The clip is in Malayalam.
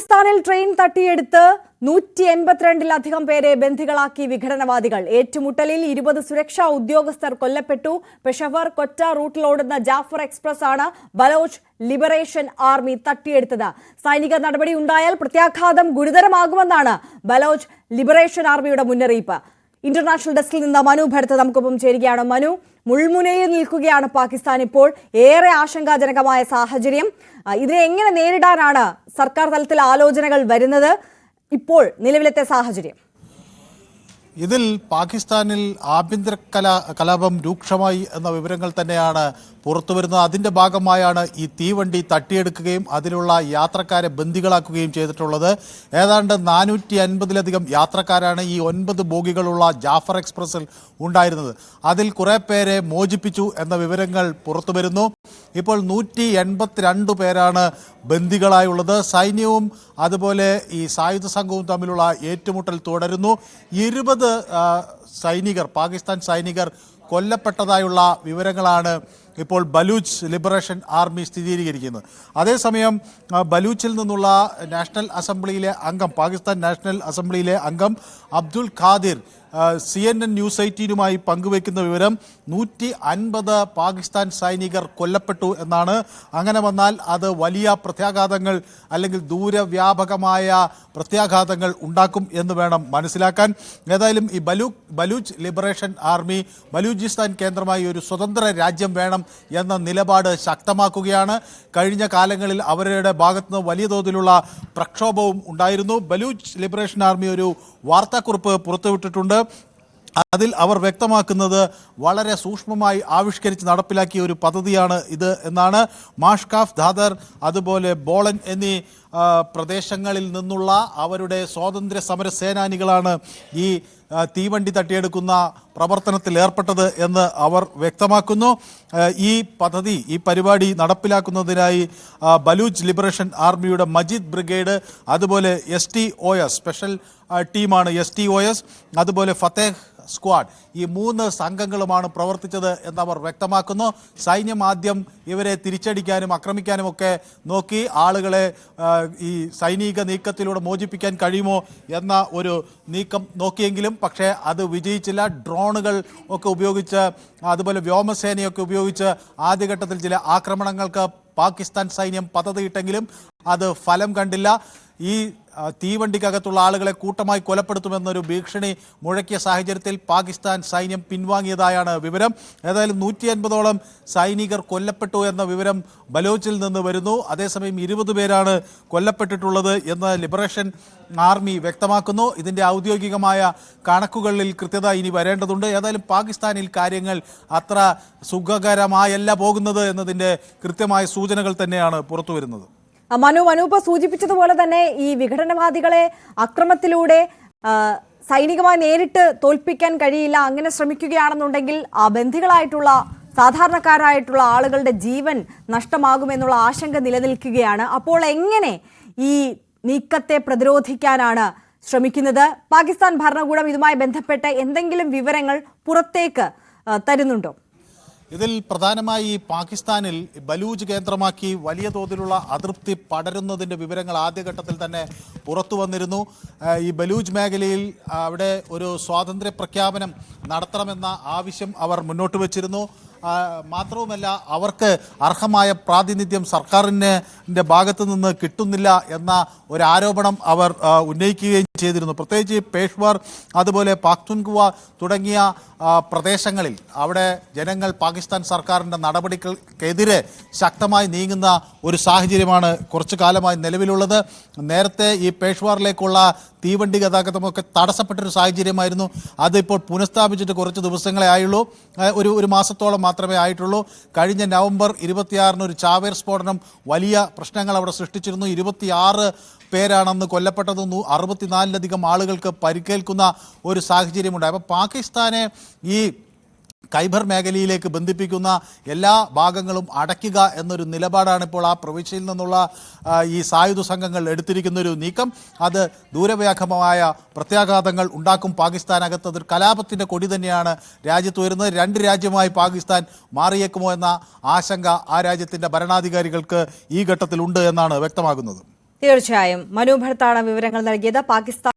പാകിസ്ഥാനിൽ ട്രെയിൻ തട്ടിയെടുത്ത് 182-ലധികം പേരെ ബന്ദികളാക്കി വിഘടനവാദികൾ. ഏറ്റുമുട്ടലിൽ 20 സുരക്ഷാ ഉദ്യോഗസ്ഥർ കൊല്ലപ്പെട്ടു. പെഷവർ കൊറ്റ റൂട്ടിലോടുന്ന ജാഫർ എക്സ്പ്രസ് ആണ് ബലോച്ച് ലിബറേഷൻ ആർമി തട്ടിയെടുത്തത്. സൈനിക നടപടി ഉണ്ടായാൽ പ്രത്യാഘാതം ഗുരുതരമാകുമെന്നാണ് ബലോച്ച് ലിബറേഷൻ ആർമിയുടെ മുന്നറിയിപ്പ്. ഇന്റർനാഷണൽ ഡെസ്കിൽ നിന്ന് മനു ഭരത് നമുക്കൊപ്പം ചേരുകയാണ്. മനു, മുൾമുനയിൽ നിൽക്കുകയാണ് പാകിസ്ഥാൻ. ഇപ്പോൾ ഏറെ ആശങ്കാജനകമായ സാഹചര്യം. ഇതിനെ എങ്ങനെ നേരിടാനാണ് സർക്കാർ തലത്തിൽ ആലോചനകൾ വരുന്നത്? ഇപ്പോൾ നിലവിലത്തെ സാഹചര്യം ഇതിൽ പാകിസ്ഥാനിൽ ആഭ്യന്തര കലാപം രൂക്ഷമായി എന്ന വിവരങ്ങൾ തന്നെയാണ് പുറത്തു വരുന്നത്. അതിൻ്റെ ഭാഗമായാണ് ഈ തീവണ്ടി തട്ടിയെടുക്കുകയും അതിലുള്ള യാത്രക്കാരെ ബന്ദികളാക്കുകയും ചെയ്തിട്ടുള്ളത്. ഏതാണ്ട് 450-ലധികം യാത്രക്കാരാണ് ഈ 9 ബോഗികളുള്ള ജാഫർ എക്സ്പ്രസിൽ ഉണ്ടായിരുന്നത്. അതിൽ കുറേ പേരെ മോചിപ്പിച്ചു എന്ന വിവരങ്ങൾ പുറത്തു വരുന്നു. ഇപ്പോൾ 182 പേരാണ് ബന്ദികളായുള്ളത്. സൈന്യവും അതുപോലെ ഈ സായുധ സംഘവും തമ്മിലുള്ള ഏറ്റുമുട്ടൽ തുടരുന്നു. 20 പാകിസ്ഥാൻ സൈനികർ കൊല്ലപ്പെട്ടതായുള്ള വിവരങ്ങളാണ് ഇപ്പോൾ ബലൂച്ച് ലിബറേഷൻ ആർമി സ്ഥിരീകരിക്കുന്നത്. അതേസമയം ബലൂച്ചിൽ നിന്നുള്ള പാകിസ്ഥാൻ നാഷണൽ അസംബ്ലിയിലെ അംഗം അബ്ദുൽ ഖാദിർ CNN ന്യൂസ് 18-നുമായി പങ്കുവയ്ക്കുന്ന വിവരം 150 പാകിസ്ഥാൻ സൈനികർ കൊല്ലപ്പെട്ടു എന്നാണ്. അങ്ങനെ വന്നാൽ അത് വലിയ പ്രത്യാഘാതങ്ങൾ അല്ലെങ്കിൽ ദൂരവ്യാപകമായ പ്രത്യാഘാതങ്ങൾ ഉണ്ടാക്കും എന്ന് വേണം മനസ്സിലാക്കാൻ. ഏതായാലും ഈ ബലൂച്ച് ലിബറേഷൻ ആർമി ബലൂചിസ്ഥാൻ കേന്ദ്രമായി ഒരു സ്വതന്ത്ര രാജ്യം വേണം എന്ന നിലപാട് ശക്തമാക്കുകയാണ്. കഴിഞ്ഞ കാലങ്ങളിൽ അവരുടെ ഭാഗത്തുനിന്ന് വലിയ തോതിലുള്ള പ്രക്ഷോഭവും ഉണ്ടായിരുന്നു. ബലൂച്ച് ലിബറേഷൻ ആർമി ഒരു വാർത്താക്കുറിപ്പ് പുറത്തുവിട്ടിട്ടുണ്ട്. അതിൽ അവർ വ്യക്തമാക്കുന്നത് വളരെ സൂക്ഷ്മമായി ആവിഷ്കരിച്ച് നടപ്പിലാക്കിയ ഒരു പദ്ധതിയാണ് ഇത് എന്നാണ്. മാഷ്കാഫ്, ധാദർ, അതുപോലെ ബോളൻ എന്നീ പ്രദേശങ്ങളിൽ നിന്നുള്ള അവരുടെ സ്വാതന്ത്ര്യ സമര സേനാനികളാണ് ഈ തീവണ്ടി തട്ടിയെടുക്കുന്ന പ്രവർത്തനത്തിൽ ഏർപ്പെട്ടത് എന്ന് അവർ വ്യക്തമാക്കുന്നു. ഈ പരിപാടി നടപ്പിലാക്കുന്നതിനായി ബലൂച്ച് ലിബറേഷൻ ആർമിയുടെ മജീദ് ബ്രിഗേഡ്, അതുപോലെ STOS സ്പെഷ്യൽ ടീമാണ് STOS, അതുപോലെ ഫത്തേഹ് സ്ക്വാഡ്, ഈ 3 സംഘങ്ങളുമാണ് പ്രവർത്തിച്ചത് എന്നവർ വ്യക്തമാക്കുന്നു. സൈന്യം ആദ്യം ഇവരെ തിരിച്ചടിക്കാനും ആക്രമിക്കാനും ഒക്കെ നോക്കി. ആളുകളെ ഈ സൈനിക നീക്കത്തിലൂടെ മോചിപ്പിക്കാൻ കഴിയുമോ എന്ന ഒരു നീക്കം നോക്കിയെങ്കിലും പക്ഷേ അത് വിജയിച്ചില്ല. ഡ്രോണുകൾ ഒക്കെ ഉപയോഗിച്ച് അതുപോലെ വ്യോമസേനയൊക്കെ ഉപയോഗിച്ച് ആദ്യഘട്ടത്തിൽ ചില ആക്രമണങ്ങൾക്ക് പാകിസ്ഥാൻ സൈന്യം പദ്ധതിയിട്ടെങ്കിലും അത് ഫലം കണ്ടില്ല. ഈ തീവണ്ടിക്കകത്തുള്ള ആളുകളെ കൂട്ടമായി കൊലപ്പെടുത്തുമെന്നൊരു ഭീഷണി മുഴക്കിയ സാഹചര്യത്തിൽ പാകിസ്ഥാൻ സൈന്യം പിൻവാങ്ങിയതായാണ് വിവരം. ഏതായാലും 150ഓളം സൈനികർ കൊല്ലപ്പെട്ടു എന്ന വിവരം ബലോച്ചിൽ നിന്ന് വരുന്നു. അതേസമയം 20 പേരാണ് കൊല്ലപ്പെട്ടിട്ടുള്ളത് എന്ന് ലിബറേഷൻ ആർമി വ്യക്തമാക്കുന്നു. ഇതിൻ്റെ ഔദ്യോഗികമായ കണക്കുകളിൽ കൃത്യത ഇനി വരേണ്ടതുണ്ട്. ഏതായാലും പാകിസ്ഥാനിൽ കാര്യങ്ങൾ അത്ര സുഖകരമായല്ല പോകുന്നത് എന്നതിൻ്റെ കൃത്യമായ സൂചനകൾ തന്നെയാണ് പുറത്തു വരുന്നത്. മനു ഇപ്പോൾ സൂചിപ്പിച്ചതുപോലെ തന്നെ ഈ വിഘടനവാദികളെ അക്രമത്തിലൂടെ സൈനികമായി നേരിട്ട് തോൽപ്പിക്കാൻ കഴിയില്ല. അങ്ങനെ ശ്രമിക്കുകയാണെന്നുണ്ടെങ്കിൽ ആ ബന്ദികളായിട്ടുള്ള സാധാരണക്കാരായിട്ടുള്ള ആളുകളുടെ ജീവൻ നഷ്ടമാകുമെന്നുള്ള ആശങ്ക നിലനിൽക്കുകയാണ്. അപ്പോൾ എങ്ങനെ ഈ നീക്കത്തെ പ്രതിരോധിക്കാനാണ് ശ്രമിക്കുന്നത്? പാകിസ്ഥാൻ ഭരണകൂടം ഇതുമായി ബന്ധപ്പെട്ട് എന്തെങ്കിലും വിവരങ്ങൾ പുറത്തേക്ക് തരുന്നുണ്ടോ? ഇതിൽ പ്രധാനമായി പാകിസ്ഥാനിൽ ബലൂച്ച് കേന്ദ്രമാക്കി വലിയ തോതിലുള്ള അതൃപ്തി പടരുന്നതിൻ്റെ വിവരങ്ങൾ ആദ്യഘട്ടത്തിൽ തന്നെ പുറത്തു വന്നിരുന്നു. ഈ ബലൂച്ച് മേഖലയിൽ അവിടെ ഒരു സ്വാതന്ത്ര്യ പ്രഖ്യാപനം നടത്തണമെന്ന ആവശ്യം അവർ മുന്നോട്ട് വച്ചിരുന്നു. മാത്രവുമല്ല, അവർക്ക് അർഹമായ പ്രാതിനിധ്യം സർക്കാരിൻ്റെ ഭാഗത്തു നിന്ന് കിട്ടുന്നില്ല എന്ന ഒരു ആരോപണം അവർ ഉന്നയിക്കുകയും ചെയ്തിരുന്നു. പ്രത്യേകിച്ച് പേഷ്വാർ, അതുപോലെ പാക്തുൻഖ്വ തുടങ്ങിയ പ്രദേശങ്ങളിൽ അവിടെ ജനങ്ങൾ പാകിസ്ഥാൻ സർക്കാരിൻ്റെ നടപടികൾക്കെതിരെ ശക്തമായി നീങ്ങുന്ന ഒരു സാഹചര്യമാണ് കുറച്ചു കാലമായി നിലവിലുള്ളത്. നേരത്തെ ഈ പേഷ്വാറിലേക്കുള്ള തീവണ്ടി ഗതാഗതമൊക്കെ തടസ്സപ്പെട്ടൊരു സാഹചര്യമായിരുന്നു. അതിപ്പോൾ പുനഃസ്ഥാപിച്ചിട്ട് കുറച്ച് ദിവസങ്ങളെ ആയുള്ളൂ, ഒരു മാസത്തോളം മാത്രമേ ആയിട്ടുള്ളൂ. കഴിഞ്ഞ നവംബർ 26-ന് ഒരു ചാവേർ സ്ഫോടനം വലിയ പ്രശ്നങ്ങൾ അവിടെ സൃഷ്ടിച്ചിരുന്നു. 26 പേരാണെന്ന് കൊല്ലപ്പെട്ടത്, 64-ലധികം ആളുകൾക്ക് പരിക്കേൽക്കുന്ന ഒരു സാഹചര്യമുണ്ടായി. അപ്പോൾ പാകിസ്ഥാനെ ഈ ഖൈബർ മേഖലയിലേക്ക് ബന്ധിപ്പിക്കുന്ന എല്ലാ ഭാഗങ്ങളും അടയ്ക്കുക എന്നൊരു നിലപാടാണ് ഇപ്പോൾ ആ പ്രവിശ്യയിൽ നിന്നുള്ള ഈ സായുധ സംഘങ്ങൾ എടുത്തിരിക്കുന്നൊരു നീക്കം. അത് ദൂരവ്യാപകമായ പ്രത്യാഘാതങ്ങൾ ഉണ്ടാക്കും പാകിസ്ഥാനകത്ത്. അതൊരു കലാപത്തിൻ്റെ കൊടി തന്നെയാണ് രാജ്യത്ത് വരുന്നത്. 2 രാജ്യമായി പാകിസ്ഥാൻ മാറിയേക്കുമോ എന്ന ആശങ്ക ആ രാജ്യത്തിൻ്റെ ഭരണാധികാരികൾക്ക് ഈ ഘട്ടത്തിലുണ്ട് എന്നാണ് വ്യക്തമാകുന്നത്. തീർച്ചയായും മനു ഭർത്താണ് വിവരങ്ങൾ നൽകിയത്. പാകിസ്ഥാൻ